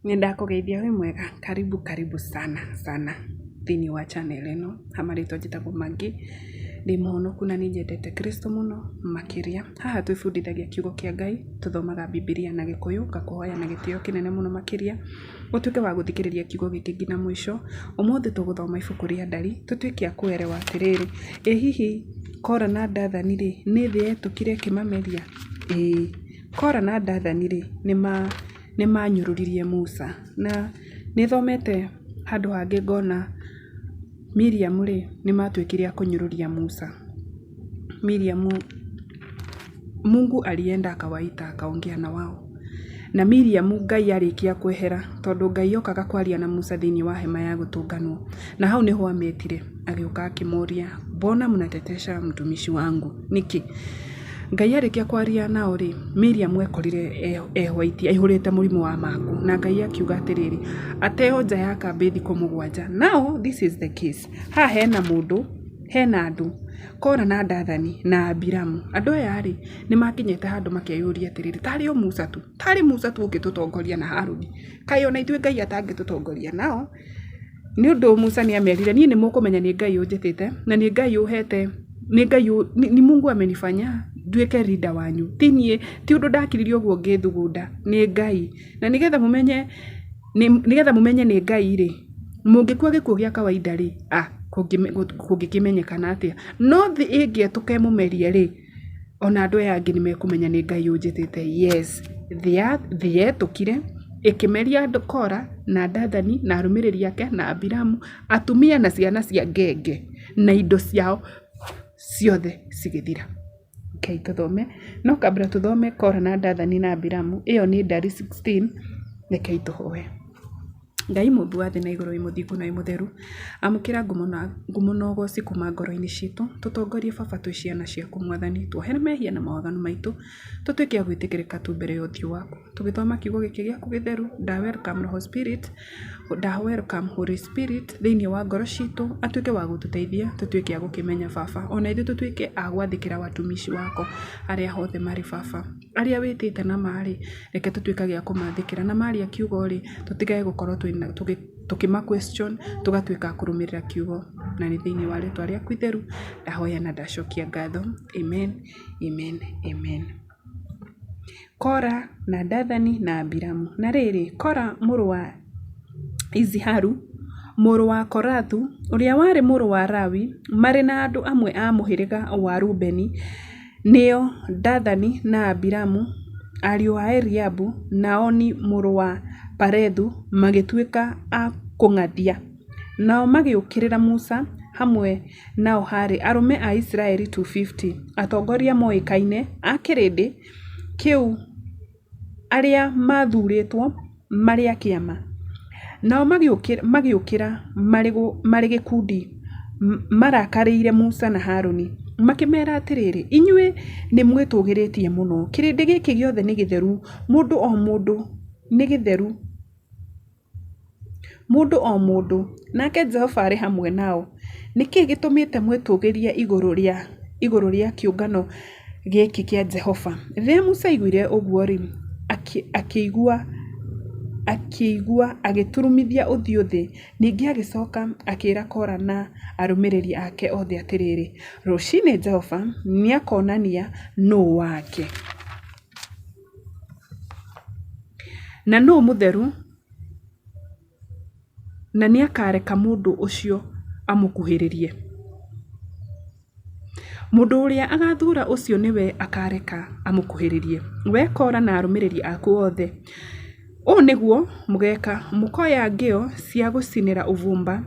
Nindakugeithia wi mwega, karibu sana thini wa channel ino hamarĩtwo njĩtagwo Maggie. Ndĩ mũhonoku na nĩnyendete Kristo mũno makĩria. Haha twĩbundithagia kiugo kĩa Ngai, tũthomaga Biblia na Gĩkũyũ, ngakũhoya na gĩtĩo kĩnene mũno makĩria ũtuĩke wa gũthikĩrĩria kiugo gĩkĩ nginya mũico. Ũmũthĩ tũgũthoma ibuku rĩa Ndari, tũtuĩke a kũerewa atĩrĩrĩ, ĩ hihi Kora na Dathani rĩ nĩ thĩ yetũkire ĩkĩmameria? Kora na Dathani rĩ nĩmanyũrũririe Musa, na nĩthomete handũ hangĩ ngona Miriam rĩ nĩmatuĩkire a kũnyũrũria Musa. Miriam, Mungu alienda akawaita akaongea na wao, na Miriam Ngai arĩkia kwehera tondũ Ngai okaga kwaria na Musa thĩinĩ wa hema ya gũtũnganwo, na hau nĩho ametire agĩũka akĩmoria, mbona mnatetesha mtumishi wangu niki? Ngai arĩkia kwaria nao rĩ Miriam ekorire ehwaiti aihũrĩte mũrimũ wa mangu, na Ngai akiuga atĩrĩrĩ ateo nja ya kambĩ thikũ mũgwanja. Now this is the case, ha hena andũ Kora na Dathani na Abiramu. Andũ aya rĩ nĩmakinyete handũ makĩyũria atĩrĩrĩ, tarĩ Musa tu ũngĩtũtongoria na Harũni, kaĩ ona ithuĩ Ngai atangĩtũtongoria? Nao nĩ ũndũ Musa nĩamerire, niĩ nĩmũkũmenya nĩ Ngai ũnjĩtĩte na nĩ Ngai ũhete, ni Mungu amenifanya nduĩke leader wanyu, ti ũndũ ndakiririo ũguo ngĩthugunda, nĩ Ngai. Na nĩgetha mumenye nĩ Ngai rĩ, mũngĩkua gĩkuũ gĩa kawaida rĩ kũngĩkĩmenyekana atĩa? No thĩ ĩngĩetũka ĩmũmerie rĩ, ona andũ aya angĩ nĩmekũmenya nĩ Ngai ũnjĩtĩte. Yes, thĩ yetũkire ĩkĩmeria andũ Kora na Dathani na arũmĩrĩri ake na Abiramu, atumia na ciana cia ngenge na indo ciao ciothe cigĩthira. Okay, tũthome. No kabla tũthome Kora na Dathani na Abiramu, ĩyo nĩ Ndari 16. Rekei tũhoe. Ngai mũmbi wa thĩ na igũrũ wĩ mũthingu na wĩ mũtheru, amũkĩra ngumo na ũgooci kuma ngoro-inĩ citũ, tũtongorie baba twĩ ciana ciaku Mwathani, tuohere mehia na mawaganu maitũ, tũtuĩke a gwĩtĩkĩrĩka tu mbere ya ũthiũ waku. Tũgĩthoma kiugo gĩkĩ gĩaku gĩtheru, welcome Holy Spirit thĩinĩ wa ngoro citũ, atuĩke wa gũtũteithia tũtuĩke a gũkĩmenya baba, ona ithuĩ tũtuĩke a gwathĩkĩra watumishi wako arĩa hothe marĩ baba, arĩa wĩtĩte na marĩ, reke tũtuĩkage a kũmathĩkĩra na marĩ kiugo rĩ tũtigae gũkorwo tukima question, tugatuĩka a kũrũmĩrĩra kiugo, na nĩ thĩinĩ wa rĩtwa rĩaku itheru ndahoya na ndacokia ngatho. Amen. Kora na Dathani na Abiramu. Na rĩrĩ, Kora mũrũ wa Iziharu, mũrũ wa Korathu, ũrĩa warĩ mũrũ wa Lawi, marĩ na andũ amwe a mũhĩrĩga wa Rubeni, nĩo Dathani na Abiramu, ariũ a Eliabu, na Oni mũrũ wa Parethu, magĩtuĩka a kũng'athia. Nao magĩũkĩrĩra Musa, hamwe nao harĩ arũme a Israeli 250, atongoria moĩkaine a kĩrĩndĩ kĩu arĩa mathurĩtwo marĩ a kĩama. Nao magĩũkĩra marĩ gĩkundi marakarĩire Musa na Harũni, makĩmera atĩrĩrĩ, inyuĩ nĩ mwĩtũgĩrĩtie mũno, kĩrĩndĩ gĩkĩ gĩothe nĩ gĩtheru, mũndũ o mũndũ nĩ gĩtheru, mũndũ o mũndũ, nake Jehova arĩ hamwe nao. Nĩkĩĩ gĩtũmĩte mwĩtũgĩrie igũrũ rĩa kĩũngano gĩkĩ kĩa Jehova? Rĩrĩa Musa aiguire ũguo rĩ, akĩigua agĩturumithia ũthiũ thĩ. Ningĩ agĩcoka akĩĩra Kora na arũmĩrĩri ake othe atĩrĩrĩ, rũciinĩ Jehova nĩakonania nũũ wake na nũũ mũtheru, na nĩakareka mũndũ ũcio amũkuhĩrĩrie. Mũndũ ũrĩa agathura ũcio nĩwe akareka amũkuhĩrĩrie. We Kora na arũmĩrĩri aku othe, ũũ nĩguo mũgeka, mũkoya ngĩo cia gũcinĩra ũbumba,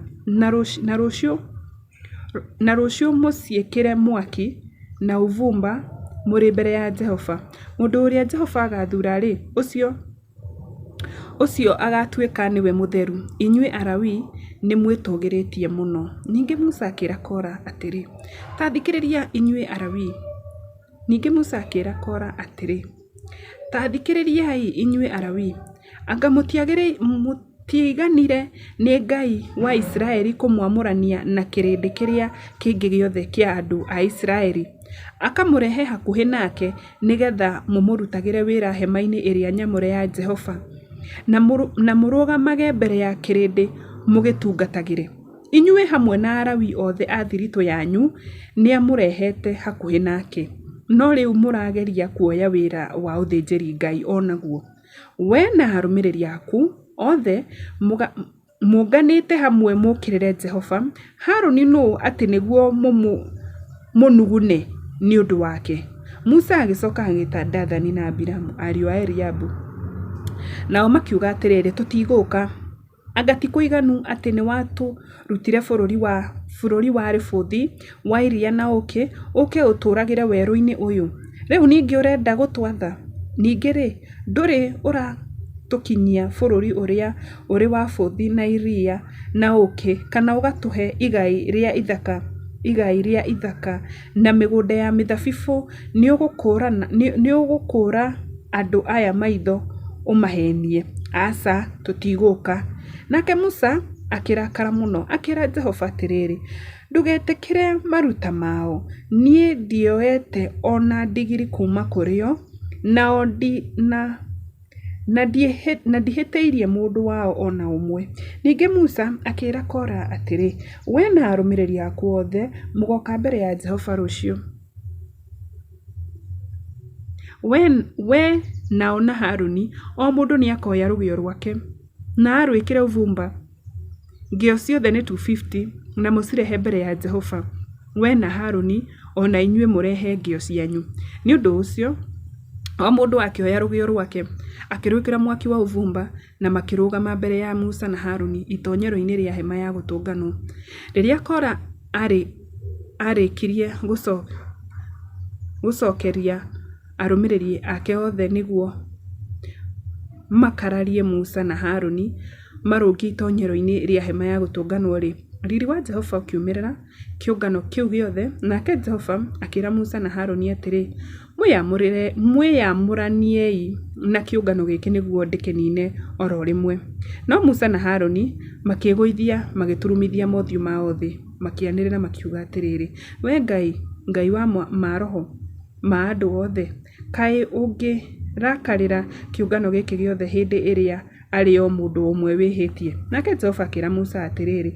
na rũciũ mũciĩkĩre mwaki na ũbumba mũrĩ mbere ya Jehova. Mũndũ ũrĩa Jehova agathura rĩ, ũcio agatuĩka nĩwe mũtheru. Inyuĩ Alawii nĩ mwĩtũgĩrĩtie mũno. Ningĩ Musa akĩĩra Kora atĩrĩ, ta thikĩrĩria inyuĩ Alawii. Ningĩ Musa akĩĩra Kora atĩrĩ, ta thikĩrĩriai inyuĩ Alawii, anga mũtiaiganire nĩ Ngai wa Israeli kũmwamũrania na kĩrĩndĩ kĩrĩa kĩngĩ gĩothe kĩa andũ a Israeli, akamũrehe hakuhĩ nake nĩgetha mũmũrutagĩre wĩra hema-inĩ ĩrĩa nyamũre ya Jehova. na mũrũgamage mbere ya kĩrĩndĩ mũgĩtungatagĩre. Inyuĩ hamwe na Alawii othe a thiritũ yanyu nĩamũrehete hakuhĩ nake, no rĩu mũrageria kuoya wĩra wa ũthĩnjĩri Ngai onaguo. We na arũmĩrĩri aku othe mũnganĩte hamwe mũkĩrĩre Jehova. Harũni nũ atĩ nĩguo mũnugune nĩ ũndũ wake? Musa agĩcoka agĩta Dathani na Abiramu, ariũ a Eliabu. Nao makiuga atĩrĩrĩ, tũtigũka. Anga ti kũiganu atĩ nĩ watũrutire bũrũri wa Ribũthi wa iria na ũkĩ, ũke ũtũragĩre werũ-inĩ ũyũ? Rĩu ningĩ ũrenda gũtwatha? Ningĩ-rĩ, ndũrĩ ũratũkinyia bũrũri ũrĩa ũrĩ wa bũthi na iria na ũkĩ, kana ũgatũhe igai rĩa ithaka na mĩgũnda ya mĩthabibũ? Nĩ ũgũkũra andũ aya maitho ũmahenie? Aca, tũtigũka. Nake Musa akĩrakara mũno, akĩra Jehova atĩrĩrĩ, ndũgetĩkĩre maruta mao. Niĩ ndioete ona ndigiri kuma kũrĩ o, na ndihĩtĩirie mũndũ wao ona ũmwe. Ningĩ Musa akĩra Kora atĩrĩ, we na arũmĩrĩri aku othe mũgoka mbere ya Jehova rũciũ. We nao na Harũni o mũndũ nĩakoya rũgĩo rwake na arwĩkĩre ũbumba. Ngĩo ciothe nĩ 250 na mũcirehe mbere ya Jehova. We na Harũni ona inyuĩ mũrehe ngĩo cianyu. Nĩ ũndũ ũcio o mũndũ akĩoya rũgĩo rwake akĩrwĩkĩra mwaki wa ũbumba na makĩrũgama mbere ya Musa na Harũni itoonyero-inĩ rĩa hema ya gũtũnganwo. Rĩrĩa Kora arĩkirie gũcokeria arũmĩrĩri ake othe nĩguo makararie Musa na Harũni marũngiĩ itoonyero-inĩ rĩa hema ya gũtũnganwo-rĩ, riri wa Jehova ũkiumĩrĩra kĩũngano kĩu gĩothe. Nake Jehova akĩra Musa na Harũni atĩrĩ, mwĩyamũraniei na kĩũngano gĩkĩ nĩguo ndĩkĩnine oro rĩmwe. No Musa na Harũni makĩĩgũithia magĩturumithia mothiũ mao thĩ, makĩanĩrĩra makiuga atĩrĩrĩ, we Ngai wa maroho ma andũ othe, kaĩ ũngĩrakarĩra kĩũngano gĩkĩ gĩothe hĩndĩ ĩrĩa arĩ o mũndũ ũmwe wĩhĩtie? Nake Jehova akĩra Musa atĩrĩrĩ,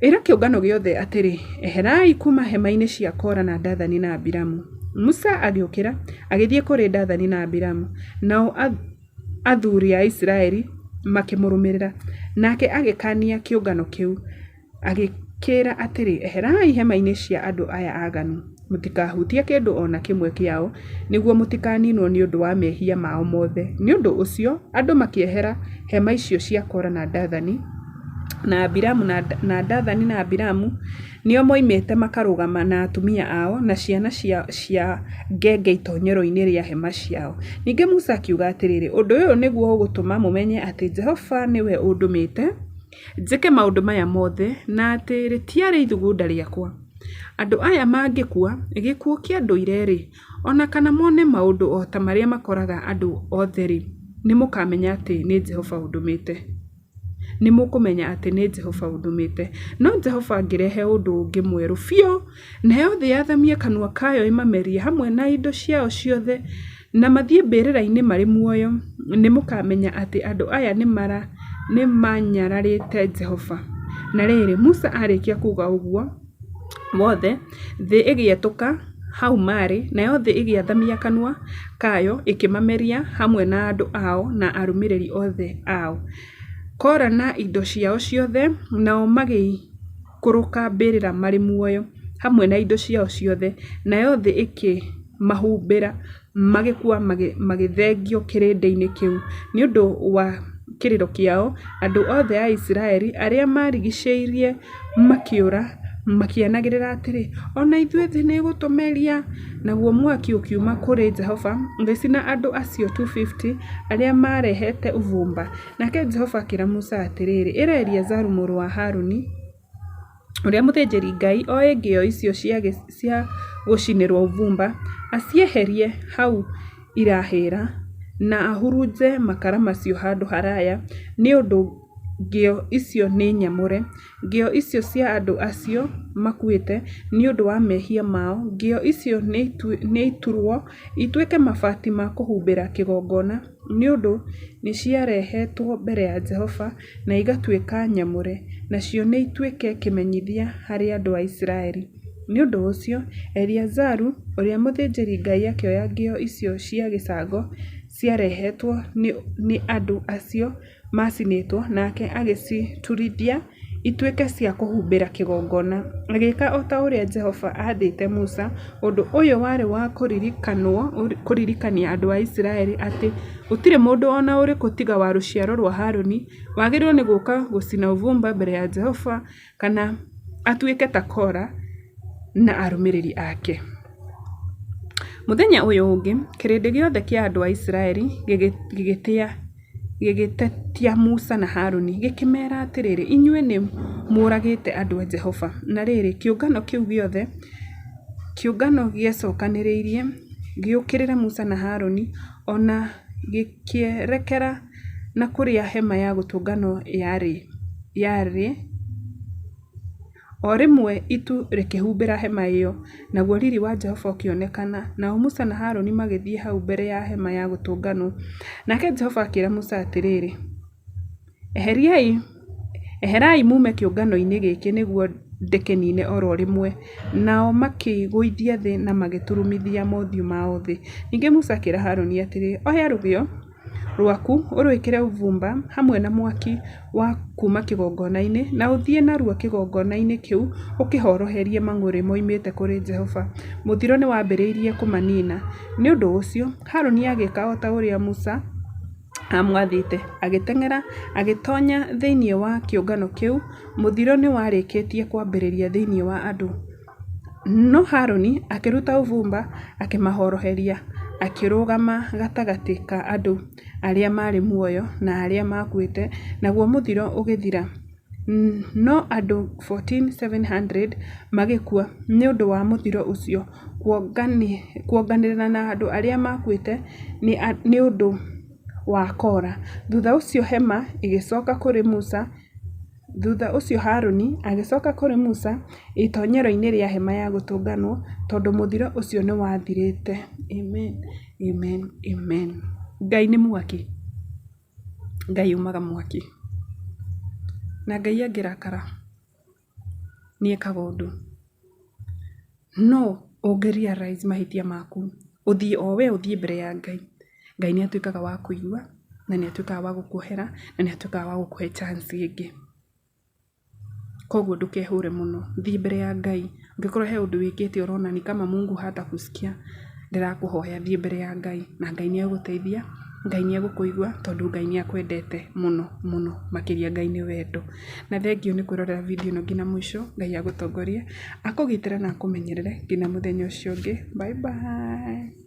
ĩra kĩũngano gĩothe atĩrĩ, eherai kuma hema-inĩ cia Kora na Dathani na Abiramu. Musa agĩũkĩra agĩthiĩ kũrĩ Dathani na Abiramu, nao athuri a Isiraeli makĩmũrũmĩrĩra. Nake agĩkania kĩũngano kĩu agĩkĩra atĩrĩ, eherai hema-inĩ cia andũ aya aganu, mũtikahutie kĩndũ ona kĩmwe kĩao, nĩguo mũtikaninwo nĩ ũndũ wa mehia mao mothe. Nĩ ũndũ ũcio andũ makĩehera hema icio cia Kora na Dathani na Abiramu, na Dathani na Abiramu nĩo moimĩte makarũgama na atumia ao na ciana cia ngenge itoonyero-inĩ rĩa hema ciao. Ningĩ Musa akiuga atĩrĩrĩ, ũndũ ũyũ nĩguo ũgũtũma mũmenye atĩ Jehova nĩwe ũndũmĩte njĩke maũndũ maya mothe, na atĩ rĩtiarĩ ithugunda rĩakwa. Andũ aya mangĩkua gĩkuũ kĩa ndũire-rĩ, ona kana mone maũndũ o ta marĩa makoraga andũ othe-rĩ, nĩmũkamenya atĩ nĩ Jehova ũndũmĩte. Nĩmũkũmenya atĩ nĩ Jehova ũndũmĩte. No Jehova angĩrehe ũndũ ũngĩ mwerũ biũ, nayo thĩ yathamie kanua kayo ĩmamerie hamwe na indo ciao ciothe, na mathiĩ mbĩrĩra-inĩ marĩ muoyo, nĩmũkamenya atĩ andũ aya nĩmanyararĩte Jehova. Na rĩrĩ, Musa arĩkia kuuga ũguo wothe, thĩ ĩgĩetũka hau marĩ, nayo thĩ ĩgĩathamia kanua kayo ĩkĩmameria hamwe na andũ ao na arũmĩrĩri othe ao. Kora na indo ciao ciothe nao magĩikũrũka mbĩrĩra marĩ muoyo hamwe na indo ciao ciothe, nayo thĩ ĩkĩmahumbĩra magĩkua magĩthengio kĩrĩndĩ-inĩ kĩu. Nĩ ũndũ wa kĩrĩro kĩao, andũ othe a Isiraeli arĩa marigicĩirie makĩũra makianagĩrĩra atĩrĩ, ona ithuĩ thĩ nĩĩgũtũmeria. Naguo mwaki ũkiuma kũrĩ Jehova ũgĩcina andũ acio 250 arĩa marehete ũbumba. Nake Jehova akĩra Musa atĩrĩrĩ, ĩra Eliazaru mũrũ wa Harũni ũrĩa mũthĩnjĩri Ngai oe ngĩo icio cia gũcinĩrwo ũbumba, acieherie hau irahĩra na ahurunje makara macio handũ haraya, nĩ ũndũ ngĩo icio nĩ nyamũre, ngĩo icio cia andũ acio makuĩte nĩ ũndũ wa mehia mao, ngĩo icio nĩ iturwo ituĩke mabati ma kũhumbĩra kĩgongona, nĩ ũndũ nĩ ciarehetwo mbere ya Jehova na igatuĩka nyamũre, nacio nĩ ituĩke kĩmenyithia harĩ andũ a Isiraeli. Nĩ ũndũ ũcio, Eliazaru, ũrĩa mũthĩnjĩri Ngai akĩoya ngĩo icio cia gĩcango ciarehetwo nĩ andũ acio macinĩtwo, nake agĩciturithia ituĩke cia kũhumbĩra kĩgongona. Agĩka o ta ũrĩa Jehova aathĩte Musa. Ũndũ ũyũ warĩ wa kũririkania andũ a Isiraeli atĩ gũtirĩ mũndũ ona ũrĩkũ tiga wa rũciaro rwa Harũni wagĩrĩirwo nĩ gũka gũcina ũbumba mbere ya Jehova kana atuĩke ta Kora na arũmĩrĩri ake. Mũthenya ũyũ ũngĩ, kĩrĩndĩ gĩothe kĩa andũ a Isiraeli gĩgĩtetia Musa na Harũni, gĩkĩmera atĩrĩrĩ, inyuĩ nĩ mũragĩte andũ a Jehova. Na rĩrĩ, kĩũngano kĩu gĩothe, kĩũngano gĩecokanĩrĩirie gĩũkĩrĩre Musa na Harũni, ona gĩkĩerekera na kũrĩa hema ya gũtũnganwo yarĩ. O rĩmwe itu rĩkĩhumbĩra hema ĩyo, naguo riri wa Jehova ũkĩonekana. Nao Musa na Harũni magĩthiĩ hau mbere ya hema ya gũtũnganwo. Nake Jehova akĩĩra Musa atĩrĩrĩ, eherai mume kĩũngano-inĩ gĩkĩ nĩguo ndĩkĩnine oro rĩmwe. Nao makĩgũithia thĩ na magĩturumithia mothiũ mao thĩ. Ningĩ Musa akĩĩra Harũni atĩrĩrĩ, oya rũgĩo rwaku ũrwĩkĩre ũbumba hamwe na mwaki wa kuma kĩgongona-inĩ, na ũthiĩ naruo kĩgongona-inĩ kĩu ũkĩhoroherie mang'ũrĩ moimĩte kũrĩ Jehova. Mũthiro nĩ wambĩrĩirie kũmanina. Nĩ ũndũ ũcio Harũni agĩka o ta ũrĩa Musa amwathĩte, agĩteng'era agĩtonya thĩinĩ wa kĩũngano kĩu. Mũthiro nĩ warĩkĩtie kwambĩrĩria thĩinĩ wa andũ, no Harũni akĩruta ũbumba akĩmahoroheria, akĩrũgama gatagatĩ ka andũ arĩa marĩ muoyo na arĩa makuĩte, naguo mũthiro ũgĩthira. No andũ 14,700 magĩkua nĩ ũndũ wa mũthiro ũcio. Kuonganĩrĩra na andũ arĩa makuĩte nĩ ũndũ wa Kora. Thutha ũcio hema igĩcoka kũrĩ Musa. Thutha ũcio Harũni agĩcoka kũrĩ Musa itoonyero-inĩ rĩa hema ya gũtũnganwo, tondũ mũthiro ũcio nĩ wathirĩte. Amen, amen, amen. Ngai nĩ mwaki. Ngai umaga mwaki. Na Ngai angĩrakara nĩ ekaga ũndũ. No ũngĩrealize mahĩtia maku, ũthiĩ o we ũthiĩ mbere ya Ngai. Ngai nĩ atuĩkaga wa kũigua, na nĩ atuĩkaga wa gũkuohera, na nĩ atuĩkaga wa gũkũhe chance ĩngĩ. Koguo ndũkehũre mũno, thiĩ mbere ya Ngai. Ũngĩkorwo he ũndũ wĩkĩte ũrona ni kama Mungu hatakusikia, ndĩrakũhoya thiĩ mbere ya Ngai, na Ngai nĩ egũteithia, Ngai nĩ egũkũigua, tondũ Ngai nĩ akwendete mũno mũno makĩria. Ngai nĩ wendo. Na thengio nĩ kwĩrorera video ĩno nginya mũico. Ngai agũtongorie, akũgitĩre na akũmenyerere nginya mũthenya ũcio ũngĩ. Bye bye.